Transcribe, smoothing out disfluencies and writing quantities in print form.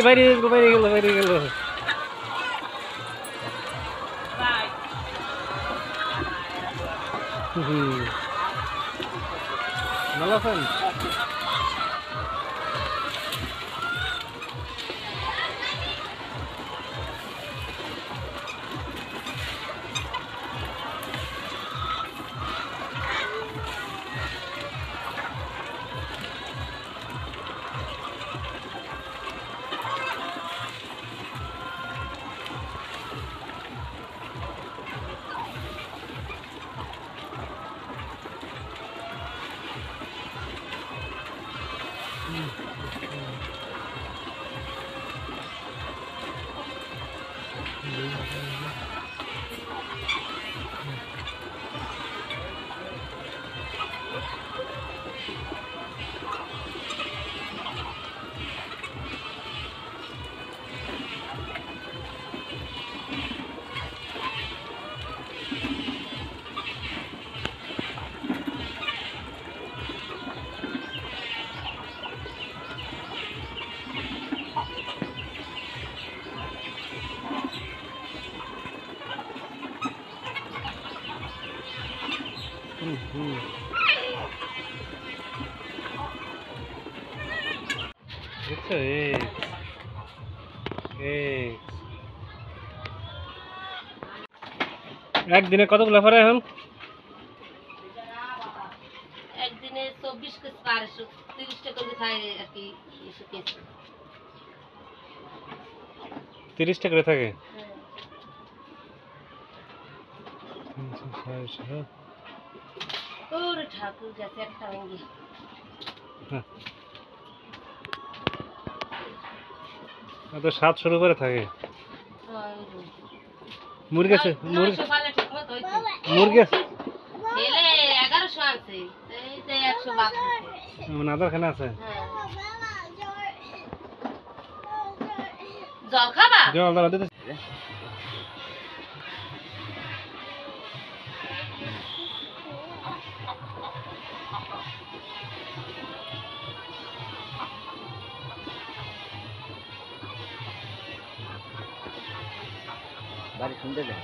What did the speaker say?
বাইরে বাইরে গেল বাইরে গেল। ভালো আছেন? দেখছো একদিনে কতগুলো পারে এখন? একদিনে 24 কেজি পারে, 30টা করে থাকে আর কি। 30টা করে থাকে। ওরে ঠাকুর গেছে একটা ভেঙে। তো 700 উপরে থাকে। মুরগি আছে? মুরগি আছে? ছেলে 1100 আছে, এই যে 100 বাদ দিছে। আদার খানা আছে? জল খাবা? জল দাও দিতে। বাড়ি শুনতে দেয়।